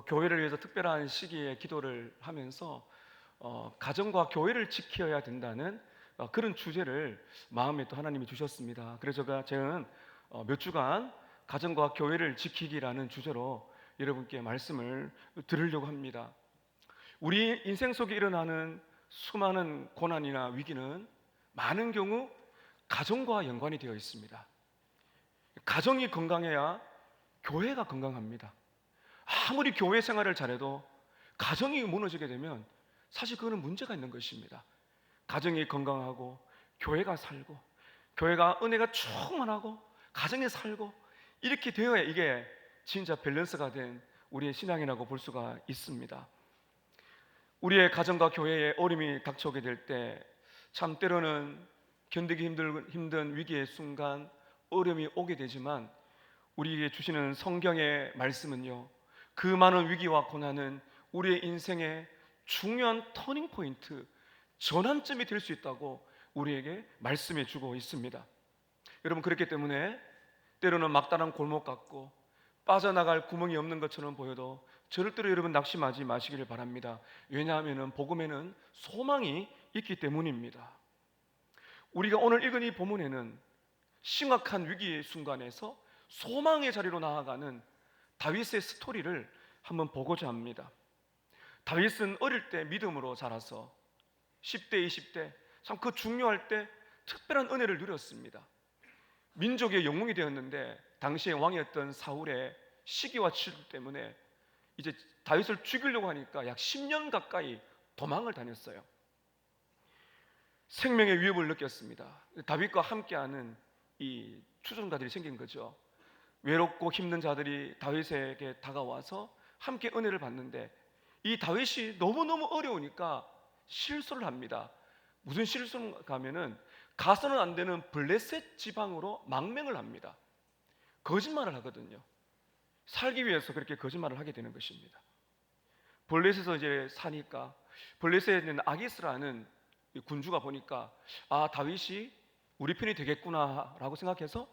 교회를 위해서 특별한 시기에 기도를 하면서 가정과 교회를 지켜야 된다는 그런 주제를 마음에 또 하나님이 주셨습니다. 그래서 저는 몇 주간 가정과 교회를 지키기라는 주제로 여러분께 말씀을 드리려고 합니다. 우리 인생 속에 일어나는 수많은 고난이나 위기는 많은 경우 가정과 연관이 되어 있습니다. 가정이 건강해야 교회가 건강합니다. 아무리 교회 생활을 잘해도 가정이 무너지게 되면 사실 그거는 문제가 있는 것입니다. 가정이 건강하고 교회가 살고 교회가 은혜가 충만하고 가정이 살고 이렇게 되어야 이게 진짜 밸런스가 된 우리의 신앙이라고 볼 수가 있습니다. 우리의 가정과 교회에 어려움이 닥쳐오게 될 때 참 때로는 견디기 힘든 위기의 순간 어려움이 오게 되지만 우리에게 주시는 성경의 말씀은요, 그 많은 위기와 고난은 우리의 인생의 중요한 터닝 포인트, 전환점이 될 수 있다고 우리에게 말씀해 주고 있습니다. 여러분, 그렇기 때문에 때로는 막다른 골목 같고 빠져나갈 구멍이 없는 것처럼 보여도 절대로 여러분 낙심하지 마시기를 바랍니다. 왜냐하면 복음에는 소망이 있기 때문입니다. 우리가 오늘 읽은 이 본문에는 심각한 위기의 순간에서 소망의 자리로 나아가는 다윗의 스토리를 한번 보고자 합니다. 다윗은 어릴 때 믿음으로 자라서 10대, 20대 참 그 중요할 때 특별한 은혜를 누렸습니다. 민족의 영웅이 되었는데 당시의 왕이었던 사울의 시기와 질투 때문에 이제 다윗을 죽이려고 하니까 약 10년 가까이 도망을 다녔어요. 생명의 위협을 느꼈습니다. 다윗과 함께하는 이 추종자들이 생긴 거죠. 외롭고 힘든 자들이 다윗에게 다가와서 함께 은혜를 받는데 이 다윗이 너무너무 어려우니까 실수를 합니다. 무슨 실수를 하면은 가서는 안 되는 블레셋 지방으로 망명을 합니다. 거짓말을 하거든요. 살기 위해서 그렇게 거짓말을 하게 되는 것입니다. 블레셋에서 이제 사니까 블레셋에 있는 아기스라는 군주가 보니까 다윗이 우리 편이 되겠구나라고 생각해서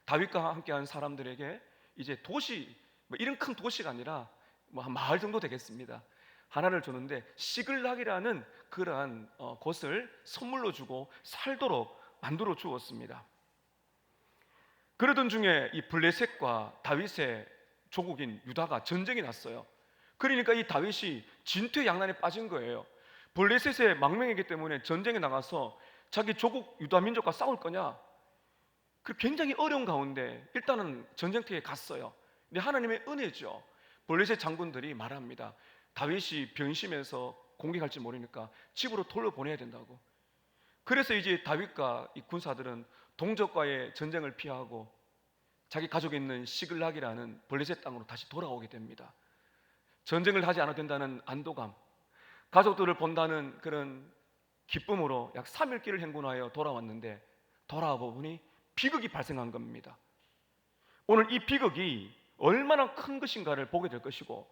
다윗과 함께한 사람들에게 이제 도시, 이런 큰 도시가 아니라 한 마을 정도 되겠습니다. 하나를 주는데 시글락이라는 그러한 곳을 선물로 주고 살도록 만들어 주었습니다. 그러던 중에 이 블레셋과 다윗의 조국인 유다가 전쟁이 났어요. 그러니까 이 다윗이 진퇴양난에 빠진 거예요. 블레셋의 망명이기 때문에 전쟁에 나가서 자기 조국 유다 민족과 싸울 거냐? 그 굉장히 어려운 가운데 일단은 전쟁터에 갔어요. 근데 하나님의 은혜죠. 블레셋 장군들이 말합니다. 다윗이 변심해서 공격할지 모르니까 집으로 돌려보내야 된다고. 그래서 이제 다윗과 이 군사들은 동족과의 전쟁을 피하고 자기 가족이 있는 시글락이라는 블레셋 땅으로 다시 돌아오게 됩니다. 전쟁을 하지 않아도 된다는 안도감, 가족들을 본다는 그런 기쁨으로 약 3일 길을 행군하여 돌아왔는데 돌아와 보니 비극이 발생한 겁니다. 오늘 이 비극이 얼마나 큰 것인가를 보게 될 것이고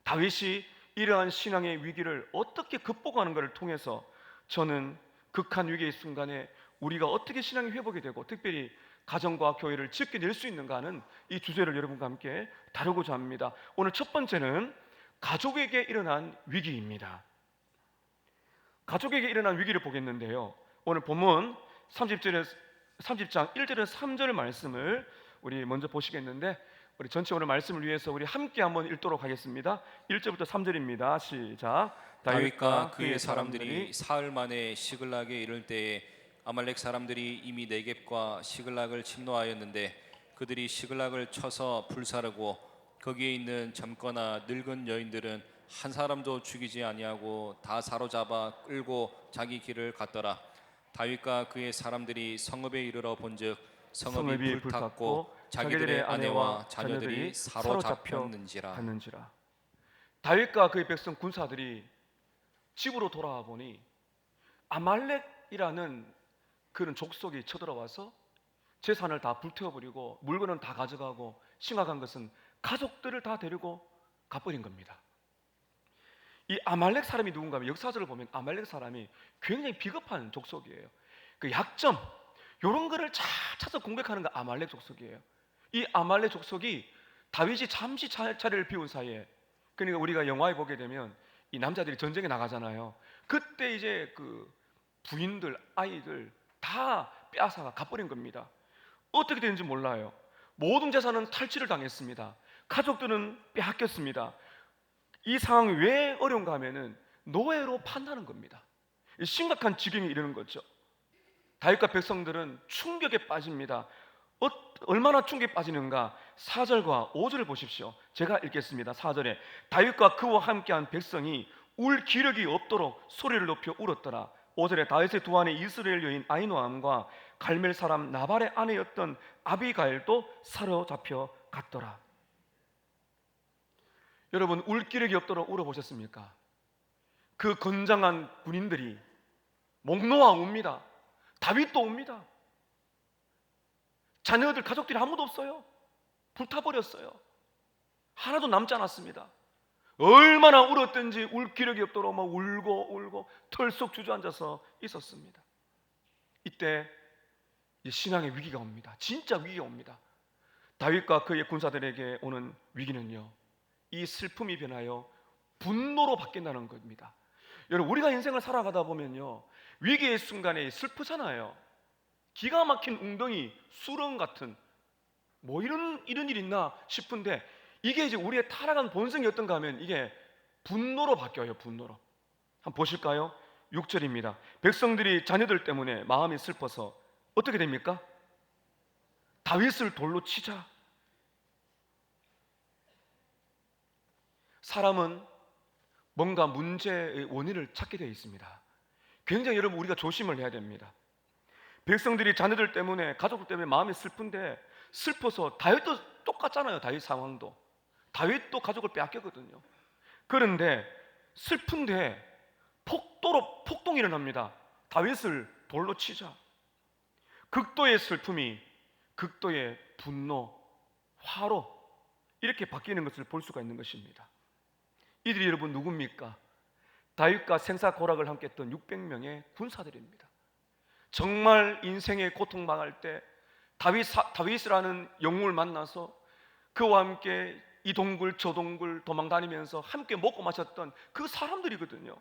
다윗이 이러한 신앙의 위기를 어떻게 극복하는 것을 통해서 저는 극한 위기의 순간에 우리가 어떻게 신앙이 회복이 되고 특별히 가정과 교회를 지켜낼 수 있는가 하는 이 주제를 여러분과 함께 다루고자 합니다. 오늘 첫 번째는 가족에게 일어난 위기입니다. 가족에게 일어난 위기를 보겠는데요, 오늘 본문 30장 1절에서 3절 말씀을 우리 먼저 보시겠는데 우리 전체 오늘 말씀을 위해서 우리 함께 한번 읽도록 하겠습니다. 1절부터 3절입니다. 시작. 다윗과 그의 사람들이 사흘 만에 시글락에 이를 때에 아말렉 사람들이 이미 네겝과 시글락을 침노하였는데 그들이 시글락을 쳐서 불사르고 거기에 있는 젊거나 늙은 여인들은 한 사람도 죽이지 아니하고 다 사로잡아 끌고 자기 길을 갔더라. 다윗과 그의 사람들이 성읍에 이르러 본즉 성읍이 불탔고 자기들의 아내와 자녀들이 사로잡혔는지라. 다윗과 그의 백성 군사들이 집으로 돌아와 보니 아말렉이라는 그런 족속이 쳐들어와서 재산을 다 불태워버리고 물건은 다 가져가고 심각한 것은 가족들을 다 데리고 가버린 겁니다. 이 아말렉 사람이 누군가 하면 역사적으로 보면 아말렉 사람이 굉장히 비겁한 족속이에요. 그 약점 이런 거를 잘 찾아서 공격하는 게 아말렉 족속이에요. 이 아말렉 족속이 다윗이 잠시 자리를 비운 사이에 그러니까 우리가 영화에 보게 되면 이 남자들이 전쟁에 나가잖아요. 그때 이제 그 부인들, 아이들 다 빼앗아가 가버린 겁니다. 어떻게 되는지 몰라요. 모든 재산은 탈취를 당했습니다. 가족들은 빼앗겼습니다. 이 상황이 왜 어려운가 하면은 노예로 판다는 겁니다. 심각한 지경에 이르는 거죠. 다윗과 백성들은 충격에 빠집니다. 얼마나 충격에 빠지는가? 4절과 5절을 보십시오. 제가 읽겠습니다. 4절에 다윗과 그와 함께한 백성이 울 기력이 없도록 소리를 높여 울었더라. 5절에 다윗의 두 아내 이스라엘 여인 아히노암과 갈멜 사람 나발의 아내였던 아비가일도 사로잡혀 갔더라. 여러분, 울 기력이 없도록 울어보셨습니까? 그 건장한 군인들이 목 놓아 웁니다. 다윗도 옵니다. 자녀들, 가족들이 아무도 없어요. 불타버렸어요. 하나도 남지 않았습니다. 얼마나 울었든지 울 기력이 없도록 막 울고 털썩 주저앉아서 있었습니다. 이때 신앙의 위기가 옵니다. 진짜 위기가 옵니다. 다윗과 그의 군사들에게 오는 위기는요, 이 슬픔이 변하여 분노로 바뀐다는 겁니다. 여러분, 우리가 인생을 살아가다 보면요, 위기의 순간에 슬프잖아요. 기가 막힌 웅덩이, 수렁 같은 뭐 이런 일 있나 싶은데, 이게 이제 우리의 타락한 본성이 어떤가 하면 이게 분노로 바뀌어요. 분노로. 한번 보실까요? 6절입니다. 백성들이 자녀들 때문에 마음이 슬퍼서 어떻게 됩니까? 다윗을 돌로 치자. 사람은 뭔가 문제의 원인을 찾게 되어 있습니다. 굉장히 여러분, 우리가 조심을 해야 됩니다. 백성들이 자녀들 때문에, 가족들 때문에 마음이 슬픈데, 슬퍼서 다윗도 똑같잖아요. 다윗 상황도 다윗도 가족을 빼앗겼거든요. 그런데 슬픈데 폭동이 일어납니다. 다윗을 돌로 치자. 극도의 슬픔이 극도의 분노, 화로 이렇게 바뀌는 것을 볼 수가 있는 것입니다. 이들이 여러분 누굽니까? 다윗과 생사고락을 함께 했던 600명의 군사들입니다. 정말 인생의 고통 망할 때 다윗이라는 영웅을 만나서 그와 함께 이 동굴 저 동굴 도망 다니면서 함께 먹고 마셨던 그 사람들이거든요.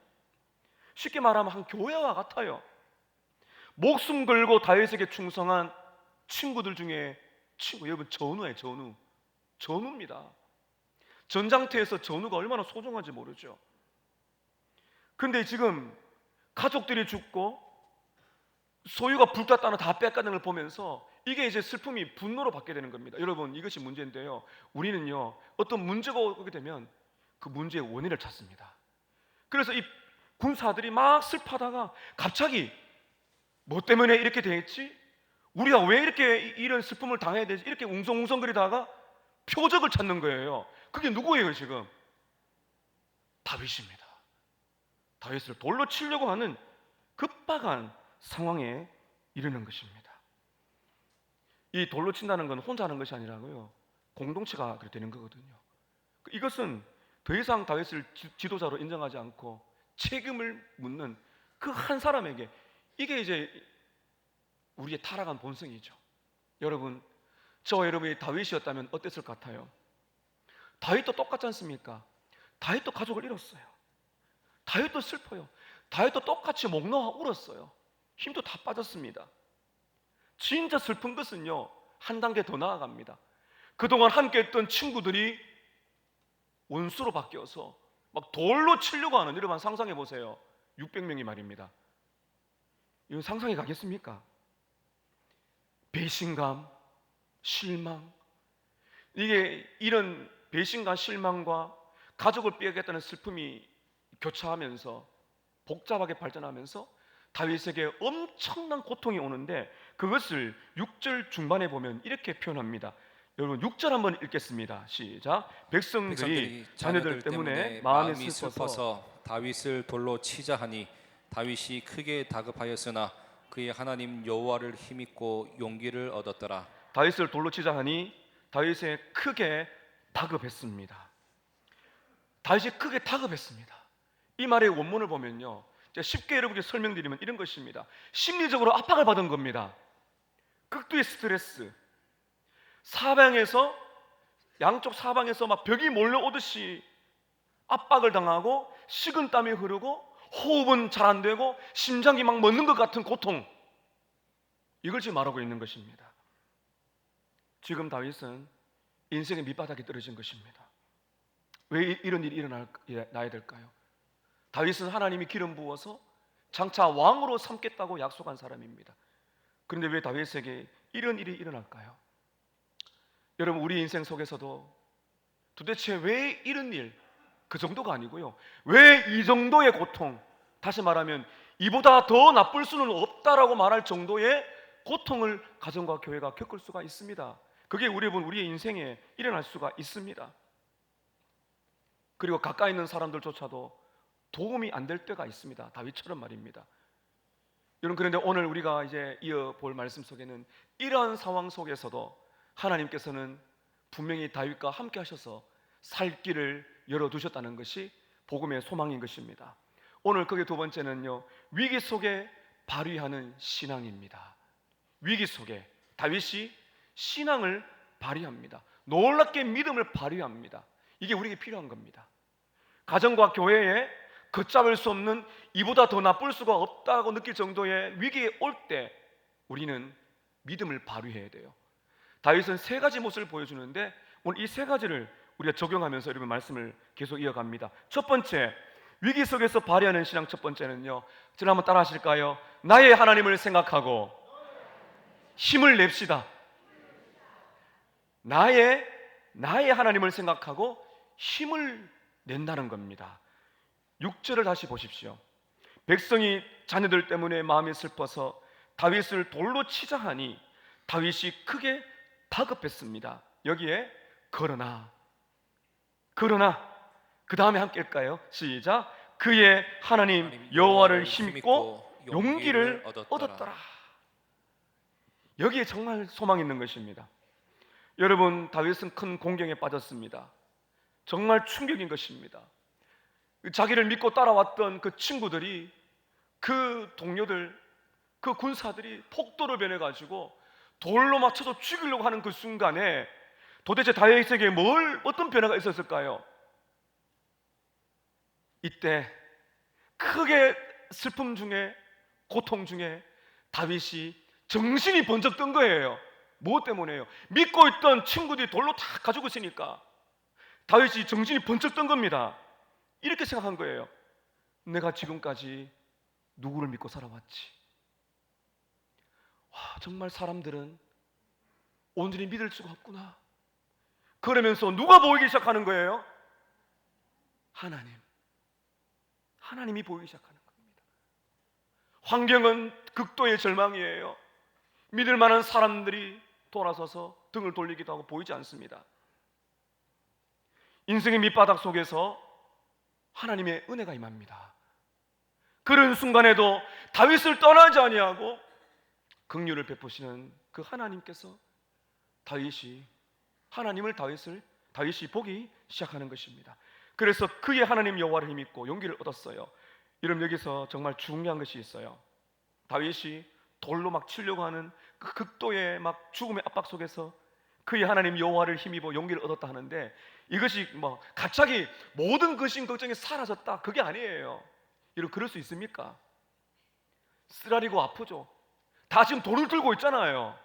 쉽게 말하면 한 교회와 같아요. 목숨 걸고 다윗에게 충성한 친구들 중에 친구, 여러분 전우예요. 전우입니다. 전장터에서 전우가 얼마나 소중한지 모르죠. 근데 지금 가족들이 죽고 소유가 불탔다는 다 뺏가는 걸 보면서 이게 이제 슬픔이 분노로 받게 되는 겁니다. 여러분, 이것이 문제인데요, 우리는요 어떤 문제가 오게 되면 그 문제의 원인을 찾습니다. 그래서 이 군사들이 막 슬퍼하다가 갑자기 뭐 때문에 이렇게 됐지? 우리가 왜 이렇게 이런 슬픔을 당해야 되지? 이렇게 웅성웅성거리다가 표적을 찾는 거예요. 그게 누구예요 지금? 다윗입니다. 다윗을 돌로 치려고 하는 급박한 상황에 이르는 것입니다. 이 돌로 친다는 건 혼자 하는 것이 아니라고요, 공동체가 그렇게 되는 거거든요. 이것은 더 이상 다윗을 지도자로 인정하지 않고 책임을 묻는 그 한 사람에게, 이게 이제 우리의 타락한 본성이죠. 여러분, 저와 여러분이 다윗이었다면 어땠을 것 같아요? 다윗도 똑같지 않습니까? 다윗도 가족을 잃었어요. 다윗도 슬퍼요. 다윗도 똑같이 목 놓아 울었어요. 힘도 다 빠졌습니다. 진짜 슬픈 것은요, 한 단계 더 나아갑니다. 그동안 함께했던 친구들이 원수로 바뀌어서 막 돌로 치려고 하는, 여러분 상상해 보세요. 600명이 말입니다. 이건 상상이 가겠습니까? 배신감, 실망, 이게 이런 배신감, 실망과 가족을 빼앗겼다는 슬픔이 교차하면서 복잡하게 발전하면서 다윗에게 엄청난 고통이 오는데, 그것을 6절 중반에 보면 이렇게 표현합니다. 여러분 6절 한번 읽겠습니다. 시작. 백성들이 자녀들 때문에 마음이 슬퍼서 다윗을 돌로 치자 하니 다윗이 크게 다급하였으나 그의 하나님 여호와를 힘입고 용기를 얻었더라. 다윗을 돌로 치자 하니 다윗이 크게 다급했습니다. 다윗이 크게 다급했습니다. 이 말의 원문을 보면요, 쉽게 여러분께 설명드리면 이런 것입니다. 심리적으로 압박을 받은 겁니다. 극도의 스트레스, 사방에서, 양쪽 사방에서 막 벽이 몰려오듯이 압박을 당하고 식은땀이 흐르고 호흡은 잘 안 되고 심장이 막 멎는 것 같은 고통, 이걸 지금 말하고 있는 것입니다. 지금 다윗은 인생의 밑바닥에 떨어진 것입니다. 왜 이런 일이 일어나야 될까요? 다윗은 하나님이 기름 부어서 장차 왕으로 삼겠다고 약속한 사람입니다. 그런데 왜 다윗에게 이런 일이 일어날까요? 여러분, 우리 인생 속에서도 도대체 왜 이런 일, 그 정도가 아니고요, 왜 이 정도의 고통, 다시 말하면 이보다 더 나쁠 수는 없다라고 말할 정도의 고통을 가정과 교회가 겪을 수가 있습니다. 그게 우리의 인생에 일어날 수가 있습니다. 그리고 가까이 있는 사람들조차도 도움이 안 될 때가 있습니다. 다윗처럼 말입니다. 여러분, 그런데 오늘 우리가 이제 이어볼 말씀 속에는 이러한 상황 속에서도 하나님께서는 분명히 다윗과 함께 하셔서 살 길을 열어두셨다는 것이 복음의 소망인 것입니다. 오늘 그게 두 번째는요, 위기 속에 발휘하는 신앙입니다. 위기 속에 다윗이 신앙을 발휘합니다. 놀랍게 믿음을 발휘합니다. 이게 우리에게 필요한 겁니다. 가정과 교회에 걷잡을 수 없는, 이보다 더 나쁠 수가 없다고 느낄 정도의 위기에 올 때 우리는 믿음을 발휘해야 돼요. 다윗은 세 가지 모습을 보여주는데 오늘 이 세 가지를 우리가 적용하면서 여러분 말씀을 계속 이어갑니다. 첫 번째, 위기 속에서 발휘하는 신앙 첫 번째는요, 저를 한번 따라 하실까요? 나의 하나님을 생각하고 힘을 냅시다. 나의 하나님을 생각하고 힘을 낸다는 겁니다. 6절을 다시 보십시오. 백성이 자녀들 때문에 마음이 슬퍼서 다윗을 돌로 치자 하니 다윗이 크게 다급했습니다. 여기에 그러나 그 다음에 함께 할까요? 시작. 그의 하나님 여호와를 힘입고 용기를 얻었더라. 여기에 정말 소망이 있는 것입니다. 여러분, 다윗은 큰 공경에 빠졌습니다. 정말 충격인 것입니다. 자기를 믿고 따라왔던 그 친구들이, 그 동료들, 그 군사들이 폭도로 변해가지고 돌로 맞춰서 죽이려고 하는 그 순간에 도대체 다윗에게 어떤 변화가 있었을까요? 이때 크게 슬픔 중에, 고통 중에 다윗이 정신이 번쩍 든 거예요. 무엇 때문에요? 믿고 있던 친구들이 돌로 다 가지고 있으니까 다윗이 정신이 번쩍 든 겁니다. 이렇게 생각한 거예요. 내가 지금까지 누구를 믿고 살아왔지? 정말 사람들은 온전히 믿을 수가 없구나. 그러면서 누가 보이기 시작하는 거예요? 하나님이 보이기 시작하는 겁니다. 환경은 극도의 절망이에요. 믿을 만한 사람들이 돌아서서 등을 돌리기도 하고 보이지 않습니다. 인생의 밑바닥 속에서 하나님의 은혜가 임합니다. 그런 순간에도 다윗을 떠나지 아니하고 긍휼을 베푸시는 그 하나님께서 다윗이 보기 시작하는 것입니다. 그래서 그의 하나님 여호와를 힘입고 용기를 얻었어요. 여러분, 여기서 정말 중요한 것이 있어요. 다윗이 돌로 막 치려고 하는 그 극도의 막 죽음의 압박 속에서 그의 하나님 여호와를 힘입어 용기를 얻었다 하는데, 이것이 갑자기 모든 근심 걱정이 사라졌다, 그게 아니에요. 여러분, 그럴 수 있습니까? 쓰라리고 아프죠. 다 지금 돌을 들고 있잖아요.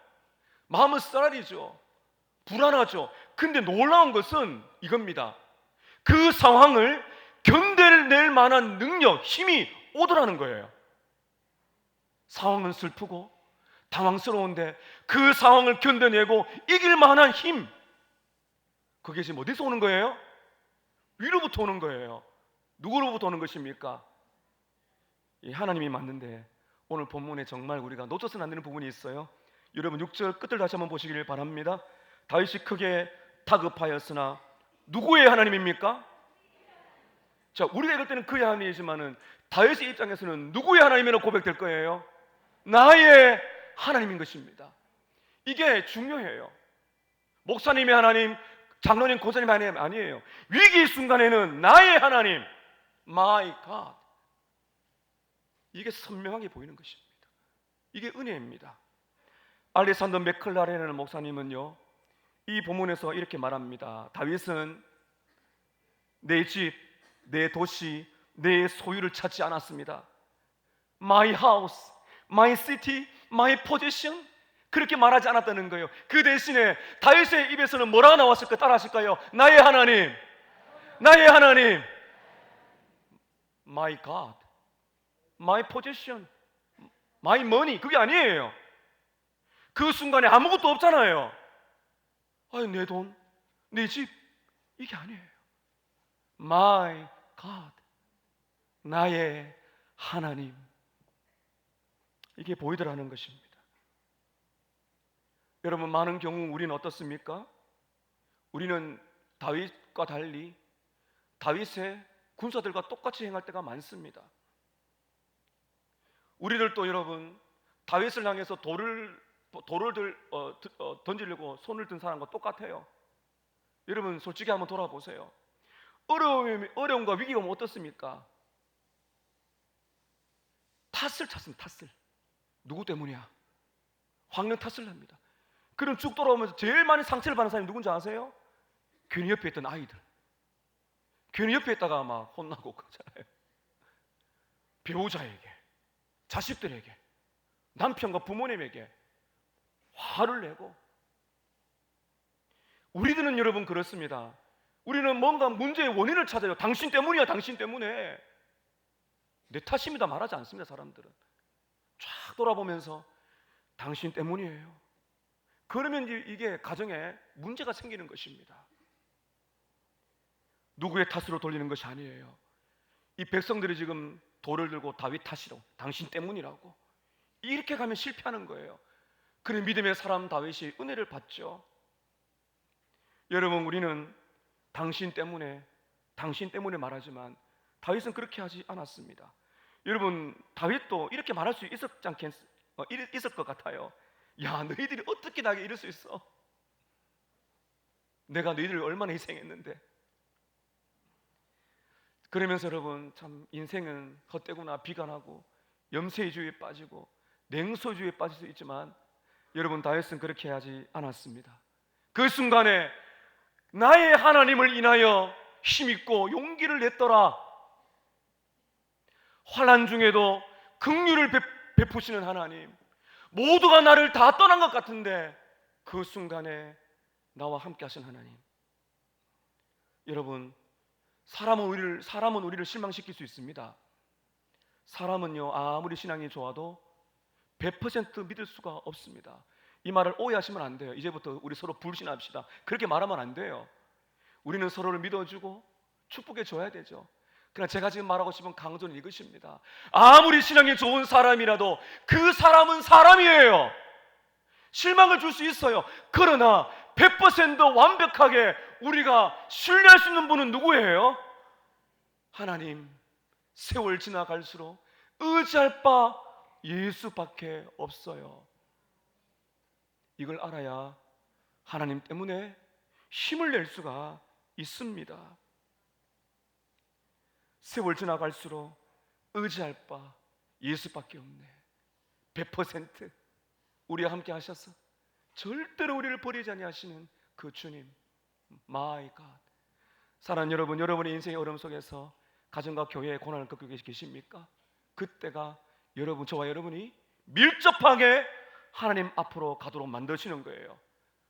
마음은 쓰라리죠. 불안하죠. 근데 놀라운 것은 이겁니다. 그 상황을 견뎌낼 만한 능력, 힘이 오더라는 거예요. 상황은 슬프고 당황스러운데 그 상황을 견뎌내고 이길 만한 힘, 그게 지금 어디서 오는 거예요? 위로부터 오는 거예요. 누구로부터 오는 것입니까? 이 하나님이 맞는데 오늘 본문에 정말 우리가 놓쳐서는 안 되는 부분이 있어요. 여러분, 6절 끝을 다시 한번 보시길 바랍니다. 다윗이 크게 다급하였으나 누구의 하나님입니까? 자, 우리가 이럴 때는 그의 하나님이지만은 다윗의 입장에서는 누구의 하나님이라고 고백될 거예요? 나의 하나님인 것입니다. 이게 중요해요. 목사님의 하나님, 장로님, 권사님의 하나님 아니에요. 위기 순간에는 나의 하나님, my God. 이게 선명하게 보이는 것입니다. 이게 은혜입니다. 알렉산더 맥클라렌이라는 목사님은요, 이 본문에서 이렇게 말합니다. 다윗은 내 집, 내 도시, 내 소유를 찾지 않았습니다. My house, my city, my possession, 그렇게 말하지 않았다는 거예요. 그 대신에 다윗의 입에서는 뭐라고 나왔을까? 따라하실까요? 나의 하나님, 나의 하나님, my God, my possession, my money. 그게 아니에요. 그 순간에 아무것도 없잖아요. 아유, 내 돈, 내 집, 이게 아니에요. My God, 나의 하나님. 이게 보이더라는 것입니다. 여러분, 많은 경우 우리는 어떻습니까? 우리는 다윗과 달리 다윗의 군사들과 똑같이 행할 때가 많습니다. 우리들도 여러분, 다윗을 향해서 돌을 던지려고 손을 든 사람과 똑같아요. 여러분, 솔직히 한번 돌아보세요. 어려움과 위기가 오면 어떻습니까? 탓을 찾습니다. 탓을. 누구 때문이야? 황령 탓을 합니다. 그럼 쭉 돌아오면서 제일 많이 상처를 받는 사람이 누군지 아세요? 괜히 옆에 있던 아이들. 괜히 옆에 있다가 막 혼나고 그러잖아요. 배우자에게, 자식들에게, 남편과 부모님에게 화를 내고. 우리들은 여러분 그렇습니다. 우리는 뭔가 문제의 원인을 찾아요. 당신 때문이야, 당신 때문에. 내 탓입니다 말하지 않습니다. 사람들은 쫙 돌아보면서 당신 때문이에요. 그러면 이게 가정에 문제가 생기는 것입니다. 누구의 탓으로 돌리는 것이 아니에요. 이 백성들이 지금 돌을 들고 다윗 탓이라고, 당신 때문이라고, 이렇게 가면 실패하는 거예요. 그런 믿음의 사람 다윗이 은혜를 받죠. 여러분, 우리는 당신 때문에 말하지만 다윗은 그렇게 하지 않았습니다. 여러분, 다윗도 이렇게 말할 수 있을 것 같아요. 야, 너희들이 어떻게 나에게 이럴 수 있어? 내가 너희들을 얼마나 희생했는데. 그러면서 여러분, 참 인생은 헛되구나 비관하고 염세주의에 빠지고 냉소주의에 빠질 수 있지만, 여러분, 다윗은 그렇게 하지 않았습니다. 그 순간에 나의 하나님을 인하여 힘있고 용기를 냈더라. 환난 중에도 긍휼을 베푸시는 하나님, 모두가 나를 다 떠난 것 같은데 그 순간에 나와 함께 하신 하나님. 여러분, 사람은 우리를 실망시킬 수 있습니다. 사람은요, 아무리 신앙이 좋아도 100% 믿을 수가 없습니다. 이 말을 오해하시면 안 돼요. 이제부터 우리 서로 불신합시다, 그렇게 말하면 안 돼요. 우리는 서로를 믿어주고 축복해 줘야 되죠. 그러나 제가 지금 말하고 싶은 강조는 이것입니다. 아무리 신앙이 좋은 사람이라도 그 사람은 사람이에요. 실망을 줄 수 있어요. 그러나 100% 완벽하게 우리가 신뢰할 수 있는 분은 누구예요? 하나님. 세월 지나갈수록 의지할 바 예수밖에 없어요. 이걸 알아야 하나님 때문에 힘을 낼 수가 있습니다. 세월 지나갈수록 의지할 바 예수밖에 없네. 100% 우리와 함께 하셔서 절대로 우리를 버리지 아니하시는 그 주님, My God. 사랑하는 여러분, 여러분의 인생의 어려움 속에서 가정과 교회의 고난을 겪고 계십니까? 그때가 저와 여러분이 밀접하게 하나님 앞으로 가도록 만드시는 거예요.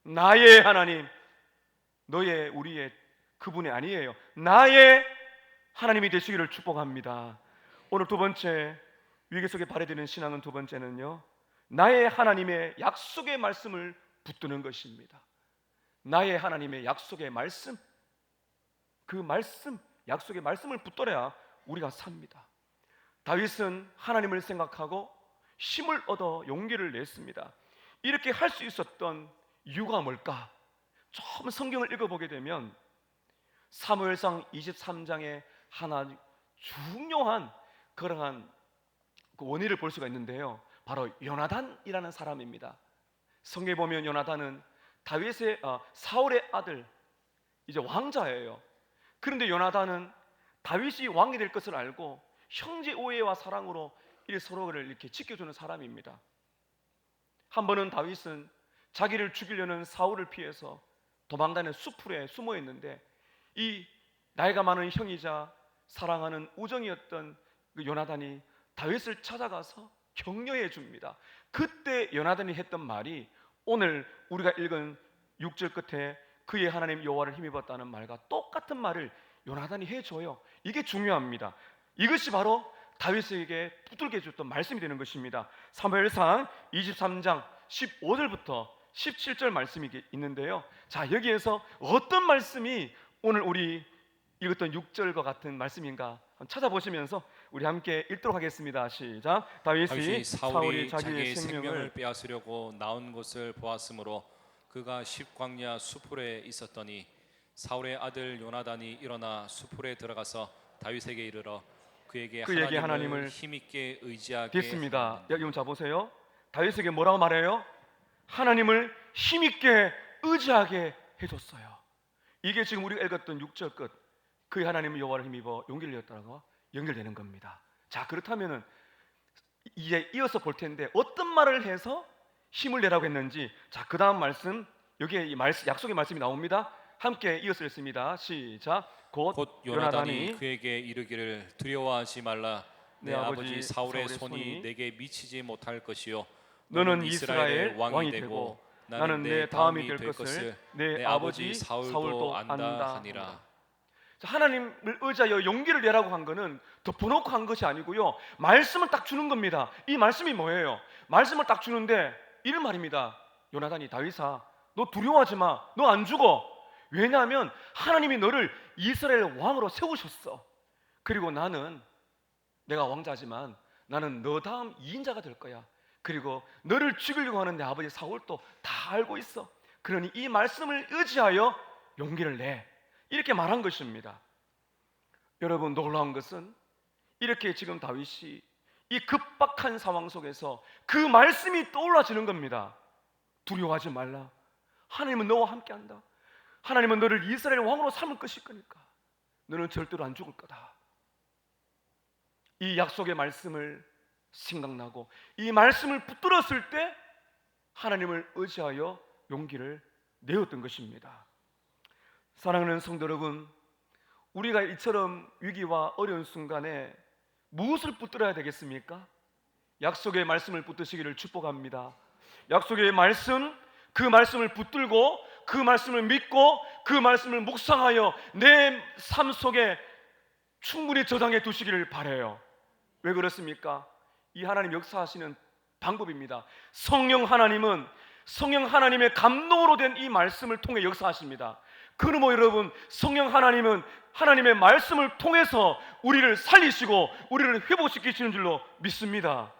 나의 하나님, 너의 우리의 그분이 아니에요. 나의 하나님이 되시기를 축복합니다. 오늘 두 번째, 위기 속에 발휘되는 신앙은 두 번째는요, 나의 하나님의 약속의 말씀을 붙드는 것입니다. 나의 하나님의 약속의 말씀, 그 말씀, 약속의 말씀을 붙들어야 우리가 삽니다. 다윗은 하나님을 생각하고 힘을 얻어 용기를 냈습니다. 이렇게 할 수 있었던 이유가 뭘까? 처음 성경을 읽어보게 되면 사무엘상 23장에 하나 중요한 그러한 그 원인을 볼 수가 있는데요, 바로 요나단이라는 사람입니다. 성경에 보면 요나단은 다윗의 사울의 아들, 이제 왕자예요. 그런데 요나단은 다윗이 왕이 될 것을 알고 형제 우애와 사랑으로 서로를 이렇게 지켜주는 사람입니다. 한 번은 다윗은 자기를 죽이려는 사울을 피해서 도망다니는 숲풀에 숨어 있는데, 이 나이가 많은 형이자 사랑하는 우정이었던 그 요나단이 다윗을 찾아가서 격려해 줍니다. 그때 요나단이 했던 말이 오늘 우리가 읽은 6절 끝에 그의 하나님 여호와를 힘입었다는 말과 똑같은 말을 요나단이 해줘요. 이게 중요합니다. 이것이 바로 다윗에게 붙들게 해줬던 말씀이 되는 것입니다. 사무엘상 23장 15절부터 17절 말씀이 있는데요. 자, 여기에서 어떤 말씀이 오늘 우리 읽었던 6절과 같은 말씀인가 찾아보시면서 우리 함께 읽도록 하겠습니다. 시작. 다윗이 사울이 자기의 생명을 빼앗으려고 나온 것을 보았으므로 그가 십광야 수풀에 있었더니 사울의 아들 요나단이 일어나 수풀에 들어가서 다윗에게 이르러 그에게 하나님을 힘있게 의지하게 됐습니다. 여기 좀 잡으세요. 다윗에게 뭐라고 말해요? 하나님을 힘있게 의지하게 해줬어요. 이게 지금 우리가 읽었던 6절 끝, 그의 하나님 여호와를 힘입어 용기를 내었다고 연결되는 겁니다. 자, 그렇다면은 이제 이어서 볼 텐데 어떤 말을 해서 힘을 내라고 했는지, 자, 그 다음 말씀, 여기에 이 약속의 말씀이 나옵니다. 함께 이어서 읽습니다. 시작. 곧 요나단이 그에게 이르기를 두려워하지 말라. 내 아버지 사울의 손이 내게 미치지 못할 것이요 너는 이스라엘 왕이 되고 나는 내 다음이 될 것을 내 아버지 사울도 안다 하니라. 하나님을 의지하여 용기를 내라고 한 것은 덮어놓고 한 것이 아니고요, 말씀을 딱 주는 겁니다. 이 말씀이 뭐예요? 말씀을 딱 주는데 이런 말입니다. 요나단이 다윗아, 너 두려워하지 마. 너 안 죽어. 왜냐하면 하나님이 너를 이스라엘 왕으로 세우셨어. 그리고 내가 왕자지만 나는 너 다음 2인자가 될 거야. 그리고 너를 죽이려고 하는 내 아버지 사울도 다 알고 있어. 그러니 이 말씀을 의지하여 용기를 내. 이렇게 말한 것입니다. 여러분, 놀라운 것은 이렇게 지금 다윗이 이 급박한 상황 속에서 그 말씀이 떠올라지는 겁니다. 두려워하지 말라. 하나님은 너와 함께한다. 하나님은 너를 이스라엘 왕으로 삼을 것일 거니까 너는 절대로 안 죽을 거다. 이 약속의 말씀을 생각나고 이 말씀을 붙들었을 때 하나님을 의지하여 용기를 내었던 것입니다. 사랑하는 성도 여러분, 우리가 이처럼 위기와 어려운 순간에 무엇을 붙들어야 되겠습니까? 약속의 말씀을 붙드시기를 축복합니다. 약속의 말씀, 그 말씀을 붙들고 그 말씀을 믿고 그 말씀을 묵상하여 내 삶 속에 충분히 저장해 두시기를 바라요. 왜 그렇습니까? 이 하나님 역사하시는 방법입니다. 성령 하나님의 감동으로 된 이 말씀을 통해 역사하십니다. 그러므로 여러분, 성령 하나님은 하나님의 말씀을 통해서 우리를 살리시고 우리를 회복시키시는 줄로 믿습니다.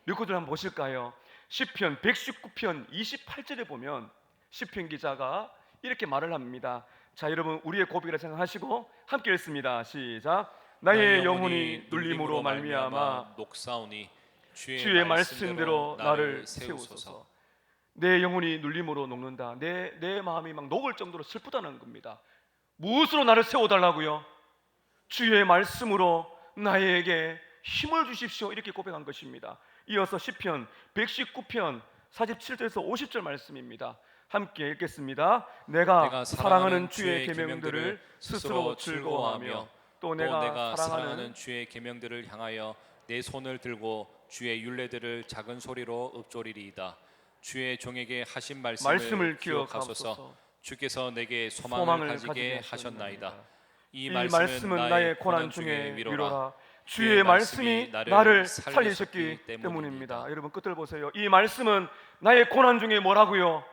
몇 구절 한번 보실까요? 시편 119편 28절에 보면 시편 기자가 이렇게 말을 합니다. 자, 여러분, 우리의 고백이라 생각하시고 함께 읽습니다. 시작. 나의 영혼이 눌림으로 말미암아 녹사오니 주의 말씀대로 나를 세우소서. 내 영혼이 눌림으로 녹는다. 내 마음이 막 녹을 정도로 슬프다는 겁니다. 무엇으로 나를 세워달라고요? 주의 말씀으로 나에게 힘을 주십시오. 이렇게 고백한 것입니다. 이어서 시편 119편 47절에서 50절 말씀입니다. 함께 읽겠습니다. 내가 사랑하는 주의 계명들을 스스로 즐거워하며 또 내가 사랑하는 주의 계명들을 향하여 내 손을 들고 주의 율례들을 작은 소리로 읊조리리이다. 주의 종에게 하신 말씀을 기억하소서. 주께서 내게 소망을 가지게 하셨나이다. 이 말씀은 나의 고난 중에 위로라. 주의 말씀이 나를 살리셨기 때문입니다. 여러분, 끝을 보세요. 이 말씀은 나의 고난 중에 뭐라고요?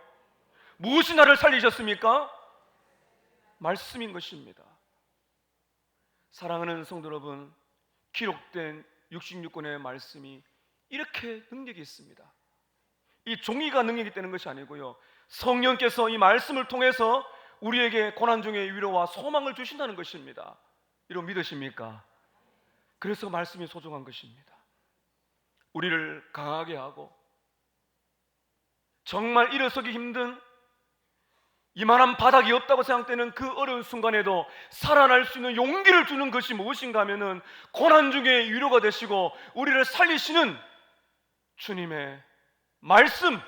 무엇이 나를 살리셨습니까? 말씀인 것입니다. 사랑하는 성도 여러분, 기록된 66권의 말씀이 이렇게 능력이 있습니다. 이 종이가 능력이 있다는 것이 아니고요, 성령께서 이 말씀을 통해서 우리에게 고난 중에 위로와 소망을 주신다는 것입니다. 여러분, 믿으십니까? 그래서 말씀이 소중한 것입니다. 우리를 강하게 하고 정말 일어서기 힘든 이만한 바닥이 없다고 생각되는 그 어려운 순간에도 살아날 수 있는 용기를 주는 것이 무엇인가 하면은 고난 중에 위로가 되시고 우리를 살리시는 주님의 말씀,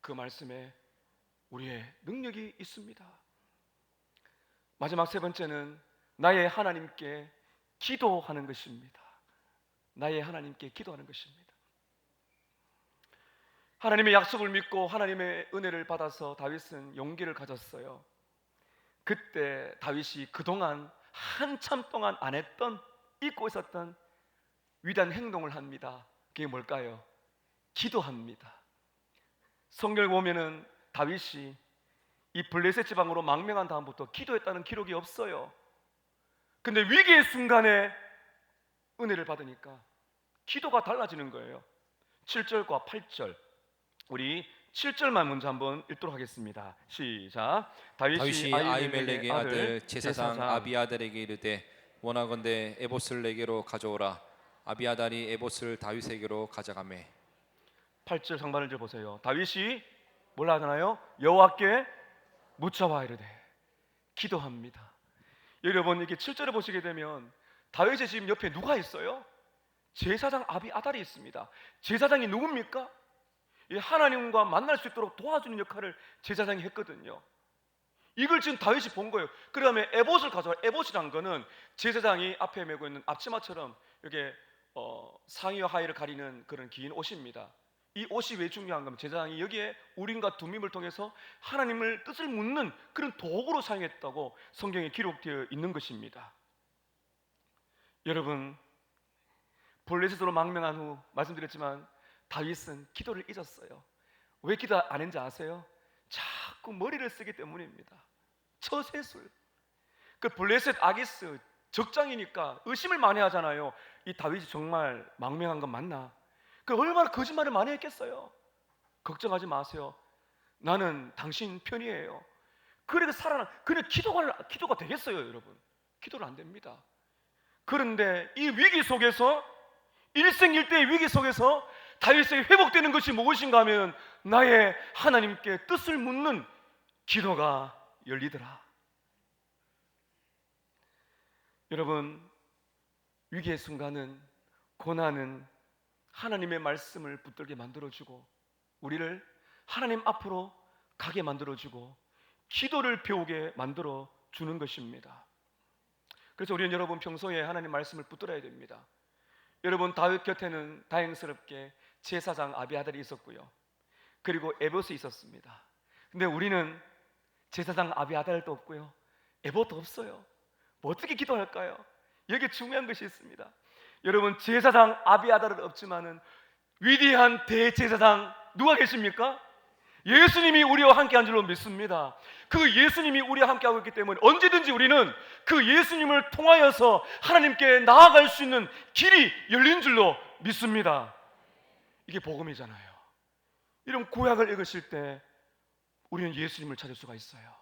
그 말씀에 우리의 능력이 있습니다. 마지막 세 번째는 나의 하나님께 기도하는 것입니다. 나의 하나님께 기도하는 것입니다. 하나님의 약속을 믿고 하나님의 은혜를 받아서 다윗은 용기를 가졌어요. 그때 다윗이 그동안 한참 동안 안 했던, 잊고 있었던 위대한 행동을 합니다. 그게 뭘까요? 기도합니다. 성경을 보면은 다윗이 이 블레셋 지방으로 망명한 다음부터 기도했다는 기록이 없어요. 근데 위기의 순간에 은혜를 받으니까 기도가 달라지는 거예요. 7절과 8절, 우리 7절만 먼저 한번 읽도록 하겠습니다. 시작. 다윗이 아히멜렉의 아들 제사장 아비아달에게 이르되 원하건대 에봇을 내게로 가져오라. 아비아달이 에봇을 다윗에게로 가져가매. 8절 상반을 좀 보세요. 다윗이 뭘라 하잖아요? 여호와께 묻혀와 이르되 기도합니다. 여러분, 이렇게 7절을 보시게 되면 다윗의 지금 옆에 누가 있어요? 제사장 아비아달이 있습니다. 제사장이 누굽니까? 하나님과 만날 수 있도록 도와주는 역할을 제사장이 했거든요. 이걸 지금 다윗이 본 거예요. 그다음에 에봇을 가져와. 에봇이란 거는 제사장이 앞에 메고 있는 앞치마처럼 이게 상의와 하의를 가리는 그런 긴 옷입니다. 이 옷이 왜 중요한 가면 제사장이 여기에 우림과 둠밈을 통해서 하나님을 뜻을 묻는 그런 도구로 사용했다고 성경에 기록되어 있는 것입니다. 여러분, 블레셋으로 망명한 후 말씀드렸지만 다윗은 기도를 잊었어요. 왜 기도 안 했는지 아세요? 자꾸 머리를 쓰기 때문입니다. 처세술, 그 블레셋 아기스 적장이니까 의심을 많이 하잖아요. 이 다윗이 정말 망명한 건 맞나? 그 얼마나 거짓말을 많이 했겠어요. 걱정하지 마세요. 나는 당신 편이에요. 그렇게 살아나. 그래 기도가 되겠어요, 여러분? 기도를 안 됩니다. 그런데 이 위기 속에서, 일생일대의 위기 속에서 다윗에게 회복되는 것이 무엇인가 하면 나의 하나님께 뜻을 묻는 기도가 열리더라. 여러분, 위기의 순간은, 고난은 하나님의 말씀을 붙들게 만들어주고 우리를 하나님 앞으로 가게 만들어주고 기도를 배우게 만들어주는 것입니다. 그래서 우리는 여러분 평소에 하나님 말씀을 붙들어야 됩니다. 여러분, 다윗 곁에는 다행스럽게 제사장 아비아달이 있었고요, 그리고 에봇이 있었습니다. 근데 우리는 제사장 아비아달도 없고요, 에봇도 없어요. 뭐 어떻게 기도할까요? 여기 중요한 것이 있습니다. 여러분, 제사장 아비아달은 없지만은 위대한 대제사장 누가 계십니까? 예수님이 우리와 함께한 줄로 믿습니다. 그 예수님이 우리와 함께하고 있기 때문에 언제든지 우리는 그 예수님을 통하여서 하나님께 나아갈 수 있는 길이 열린 줄로 믿습니다. 이게 복음이잖아요. 이런 구약을 읽으실 때 우리는 예수님을 찾을 수가 있어요.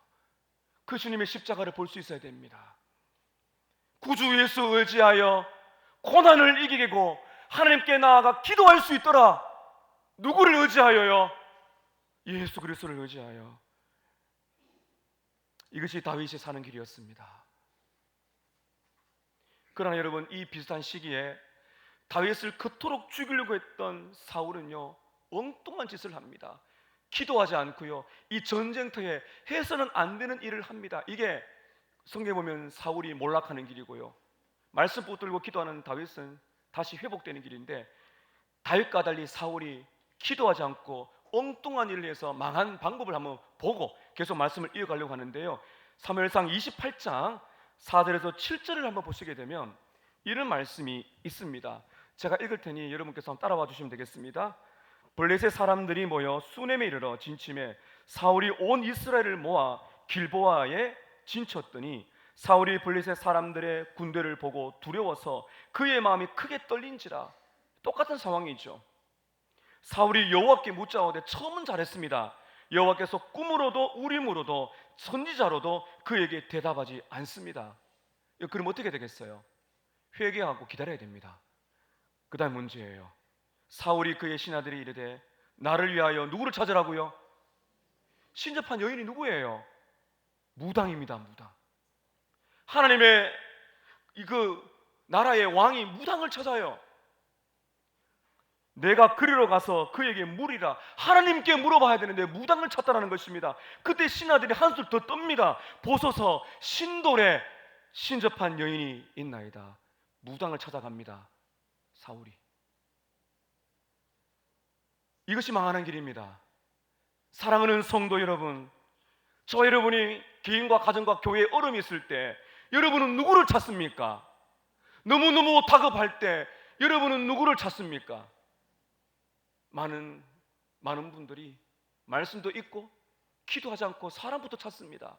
그 주님의 십자가를 볼 수 있어야 됩니다. 구주 예수 의지하여 고난을 이기고 하나님께 나아가 기도할 수 있더라. 누구를 의지하여요? 예수 그리스도를 의지하여. 이것이 다윗이 사는 길이었습니다. 그러나 여러분, 이 비슷한 시기에 다윗을 그토록 죽이려고 했던 사울은요, 엉뚱한 짓을 합니다. 기도하지 않고요, 이 전쟁터에 해서는 안 되는 일을 합니다. 이게 성경에 보면 사울이 몰락하는 길이고요, 말씀 붙들고 기도하는 다윗은 다시 회복되는 길인데, 다윗과 달리 사울이 기도하지 않고 엉뚱한 일을 해서 망한 방법을 한번 보고 계속 말씀을 이어가려고 하는데요, 사무엘상 28장 4절에서 7절을 한번 보시게 되면 이런 말씀이 있습니다. 제가 읽을 테니 여러분께서 한번 따라와 주시면 되겠습니다. 블레셋 사람들이 모여 수넴에 이르러 진침해 사울이 온 이스라엘을 모아 길보아에 진쳤더니 사울이 블레셋 사람들의 군대를 보고 두려워서 그의 마음이 크게 떨린지라. 똑같은 상황이죠. 사울이 여호와께 묻자오되 처음은 잘했습니다. 여호와께서 꿈으로도 우림으로도 선지자로도 그에게 대답하지 않습니다. 그럼 어떻게 되겠어요? 회개하고 기다려야 됩니다. 그 다음 문제예요. 사울이 그의 신하들이 이르되 나를 위하여 누구를 찾으라고요? 신접한 여인이 누구예요? 무당입니다. 무당. 하나님의 나라의 왕이 무당을 찾아요. 내가 그리로 가서 그에게 물으리라. 하나님께 물어봐야 되는데 무당을 찾다라는 것입니다. 그때 신하들이 한술 더 떱니다. 보소서 신돌에 신접한 여인이 있나이다. 무당을 찾아갑니다. 사울이. 이것이 망하는 길입니다. 사랑하는 성도 여러분, 저 여러분이 개인과 가정과 교회에 어려움이 있을 때 여러분은 누구를 찾습니까? 너무너무 다급할 때 여러분은 누구를 찾습니까? 많은 분들이 말씀도 읽고 기도하지 않고 사람부터 찾습니다.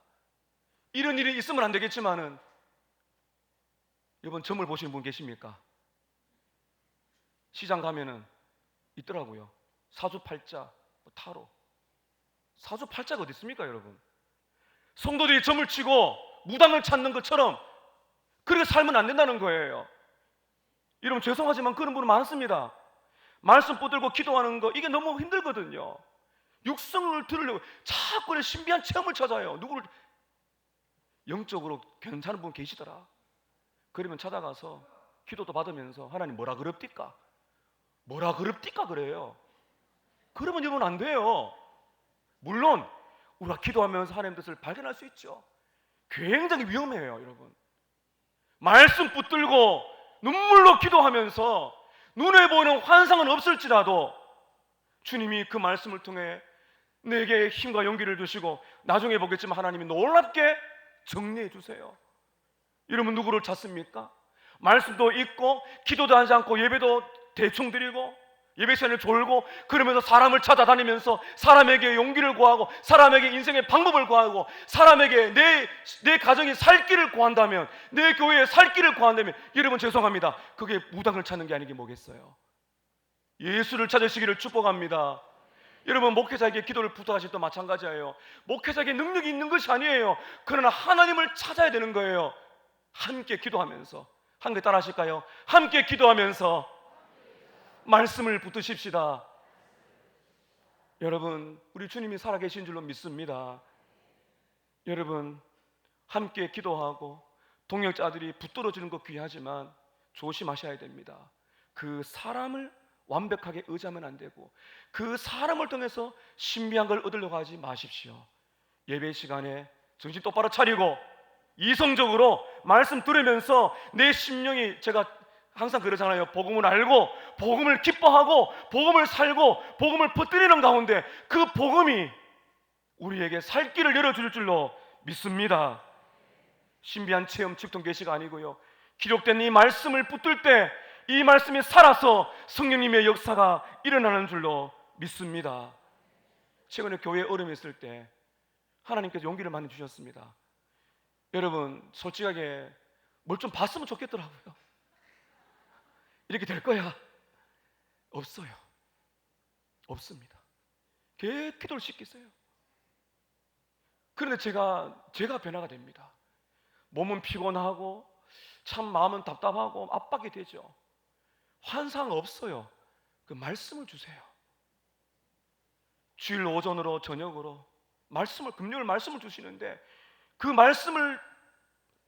이런 일이 있으면 안 되겠지만은 여러분 점을 보시는 분 계십니까? 시장 가면은 있더라고요. 사주팔자, 타로. 사주팔자가 어디 있습니까, 여러분? 성도들이 점을 치고 무당을 찾는 것처럼 그렇게 살면 안 된다는 거예요. 여러분 죄송하지만 그런 분은 많습니다. 말씀 붙들고 기도하는 거 이게 너무 힘들거든요. 육성을 들으려고 자꾸 신비한 체험을 찾아요. 누구를 영적으로 괜찮은 분 계시더라. 그러면 찾아가서 기도도 받으면서 하나님 뭐라 그럽디까? 뭐라 그럽디까 그래요. 그러면 여러분 안 돼요. 물론 우리가 기도하면서 하나님 뜻을 발견할 수 있죠. 굉장히 위험해요, 여러분. 말씀 붙들고 눈물로 기도하면서 눈에 보이는 환상은 없을지라도 주님이 그 말씀을 통해 내게 힘과 용기를 주시고 나중에 보겠지만 하나님이 놀랍게 정리해 주세요. 여러분 누구를 찾습니까? 말씀도 읽고 기도도 하지 않고 예배도 대충 드리고 예배 시간을 졸고 그러면서 사람을 찾아다니면서 사람에게 용기를 구하고 사람에게 인생의 방법을 구하고 사람에게 내 가정이 살 길을 구한다면 내 교회에 살 길을 구한다면 여러분 죄송합니다. 그게 무당을 찾는 게 아니게 뭐겠어요. 예수를 찾으시기를 축복합니다. 여러분 목회자에게 기도를 부탁하실 때 마찬가지예요. 목회자에게 능력이 있는 것이 아니에요. 그러나 하나님을 찾아야 되는 거예요. 함께 기도하면서 함께 따라 하실까요? 함께 기도하면서 말씀을 붙드십시다. 여러분 우리 주님이 살아계신 줄로 믿습니다. 여러분 함께 기도하고 동역자들이 붙들어주는 것 귀하지만 조심하셔야 됩니다. 그 사람을 완벽하게 의지하면 안 되고 그 사람을 통해서 신비한 걸 얻으려고 하지 마십시오. 예배 시간에 정신 똑바로 차리고 이성적으로 말씀 들으면서 내 심령이 제가 항상 그러잖아요. 복음을 알고 복음을 기뻐하고 복음을 살고 복음을 퍼뜨리는 가운데 그 복음이 우리에게 살 길을 열어줄 줄로 믿습니다. 신비한 체험 직통 계시가 아니고요. 기록된 이 말씀을 붙들 때 이 말씀이 살아서 성령님의 역사가 일어나는 줄로 믿습니다. 최근에 교회에 어려움이 있을 때 하나님께서 용기를 많이 주셨습니다. 여러분 솔직하게 뭘 좀 봤으면 좋겠더라고요. 이렇게 될 거야. 없어요. 없습니다. 계속 기도를 시키세요. 그런데 제가 변화가 됩니다. 몸은 피곤하고 참 마음은 답답하고 압박이 되죠. 환상 없어요. 그 말씀을 주세요. 주일 오전으로 저녁으로 금요일 말씀을 주시는데 그 말씀을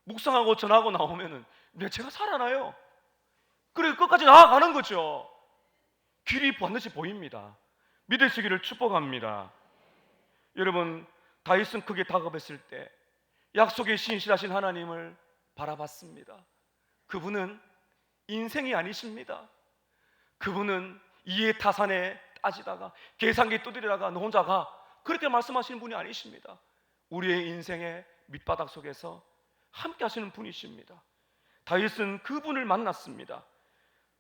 묵상하고 전하고 나오면은 제가 살아나요. 그래 끝까지 나아가는 거죠. 길이 반드시 보입니다. 믿으시기를 축복합니다. 여러분 다윗은 크게 다급했을 때 약속에 신실하신 하나님을 바라봤습니다. 그분은 인생이 아니십니다. 그분은 이해타산에 따지다가 계산기 두드리다가 너 혼자 가 그렇게 말씀하시는 분이 아니십니다. 우리의 인생의 밑바닥 속에서 함께 하시는 분이십니다. 다윗은 그분을 만났습니다.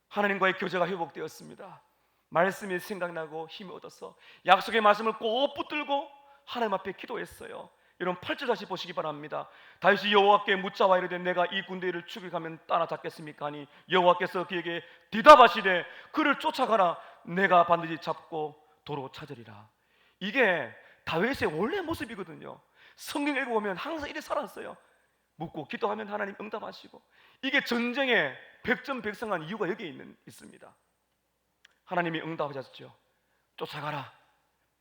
하나님과의 교제가 회복되었습니다. 말씀이 생각나고 힘을 얻어서 약속의 말씀을 꼭 붙들고 하나님 앞에 기도했어요. 여러분 8절 다시 보시기 바랍니다. 다윗이 여호와께 묻자와 이르되 내가 이 군대를 죽여가면 따라잡겠습니까 하니 여호와께서 그에게 대답하시되 그를 쫓아가라 내가 반드시 잡고 도로 찾으리라. 이게 다윗의 원래 모습이거든요. 성경 읽어보면 항상 이래 살았어요. 묻고 기도하면 하나님 응답하시고 이게 전쟁의 백전백승한 이유가 여기에 있습니다. 하나님이 응답하셨죠. 쫓아가라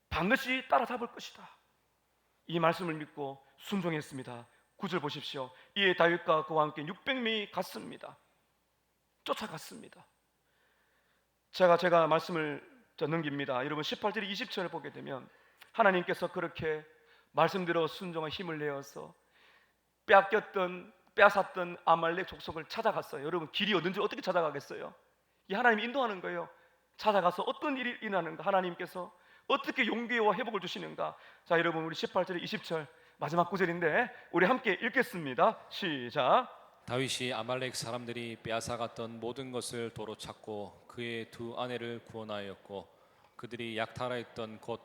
반드시 따라잡을 것이다. 이 말씀을 믿고 순종했습니다. 9절 보십시오. 이에 다윗과 그와 함께 600명이 갔습니다. 쫓아갔습니다. 제가 말씀을 넘깁니다. 여러분 18절 20절을 보게 되면 하나님께서 그렇게 말씀대로 순종의 힘을 내어서 빼앗겼던 빼앗았던 아말렉 족속을 찾아갔어요. 여러분, 길이 어딘지 어떻게 찾아가겠어요? 이 하나님이 인도하는 거예요. 찾아가서 어떤 일이 일어나는가, 하나님께서 어떻게 용기와 회복을 주시는가. 자, 여러분, 우리 18절에 20절 마지막 구절인데 우리 함께 읽겠습니다. 시작. 다윗이 아말렉 사람들이 빼앗아갔던 모든 것을 도로 찾고 그의 두 아내를 구원하였고 그들이 약탈하였던 곧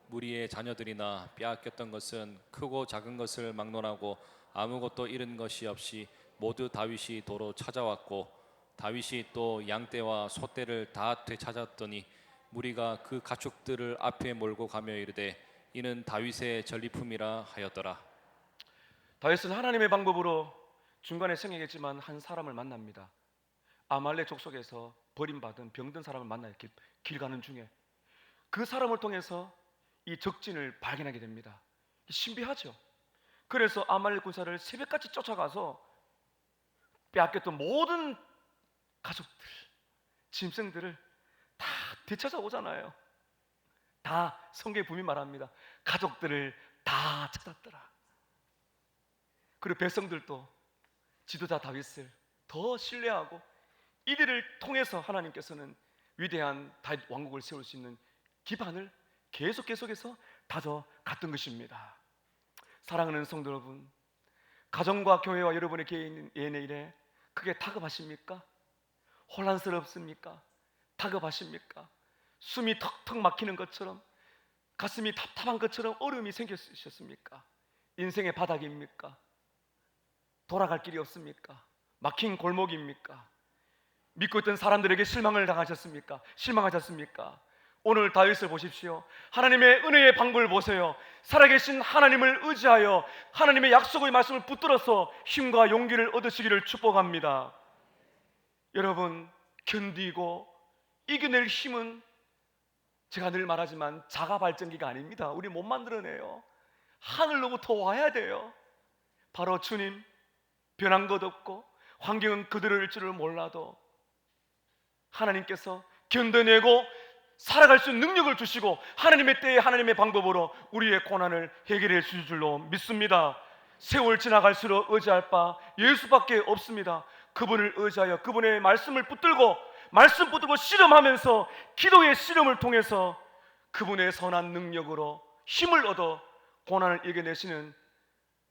무리의 자녀들이나 빼앗겼던 것은 크고 작은 것을 막론하고 아무것도 잃은 것이 없이 모두 다윗이 도로 찾아왔고 다윗이 또 양떼와 소떼를 다 되찾았더니 무리가 그 가축들을 앞에 몰고 가며 이르되 이는 다윗의 전리품이라 하였더라. 다윗은 하나님의 방법으로 중간에 생각했지만 한 사람을 만납니다. 아말렉 족속에서 버림받은 병든 사람을 만나요. 길 가는 중에 그 사람을 통해서 이 적진을 발견하게 됩니다. 신비하죠. 그래서 아말렉 군사를 새벽같이 쫓아가서 빼앗겼던 모든 가족들, 짐승들을 다 되찾아오잖아요. 다 성경에 분명히 말합니다. 가족들을 다 찾았더라. 그리고 백성들도 지도자 다윗을 더 신뢰하고 이들을 통해서 하나님께서는 위대한 다윗 왕국을 세울 수 있는 기반을 계속해서 다져갔던 것입니다. 사랑하는 성도 여러분, 가정과 교회와 여러분의 개인 예언의 일에 크게 다급하십니까? 혼란스럽습니까? 다급하십니까? 숨이 턱턱 막히는 것처럼, 가슴이 답답한 것처럼 어려움이 생기셨습니까? 인생의 바닥입니까? 돌아갈 길이 없습니까? 막힌 골목입니까? 믿고 있던 사람들에게 실망을 당하셨습니까? 실망하셨습니까? 오늘 다윗을 보십시오. 하나님의 은혜의 방법을 보세요. 살아계신 하나님을 의지하여 하나님의 약속의 말씀을 붙들어서 힘과 용기를 얻으시기를 축복합니다. 여러분, 견디고 이겨낼 힘은 제가 늘 말하지만 자가 발전기가 아닙니다. 우리 못 만들어내요. 하늘로부터 와야 돼요. 바로 주님. 변한 것 없고 환경은 그대로일 줄을 몰라도 하나님께서 견뎌내고 살아갈 수 있는 능력을 주시고 하나님의 때에 하나님의 방법으로 우리의 고난을 해결해 주실 줄로 믿습니다. 세월 지나갈수록 의지할 바 예수밖에 없습니다. 그분을 의지하여 그분의 말씀을 붙들고 씨름하면서 기도의 씨름을 통해서 그분의 선한 능력으로 힘을 얻어 고난을 이겨내시는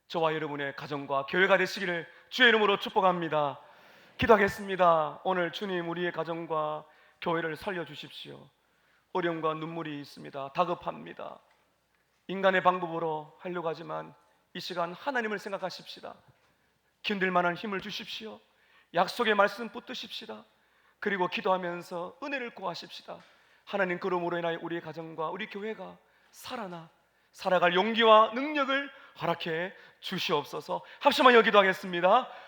저와 여러분의 가정과 교회가 되시기를 주의 이름으로 축복합니다. 기도하겠습니다. 오늘 주님, 우리의 가정과 교회를 살려주십시오. 어려움과 눈물이 있습니다. 다급합니다. 인간의 방법으로 하려고 하지만 이 시간 하나님을 생각하십시다. 견딜 만한 힘을 주십시오. 약속의 말씀 붙드십시다. 그리고 기도하면서 은혜를 구하십시다. 하나님, 그러므로 인하여 우리의 가정과 우리 교회가 살아갈 용기와 능력을 허락해 주시옵소서. 합심하여 기도하겠습니다.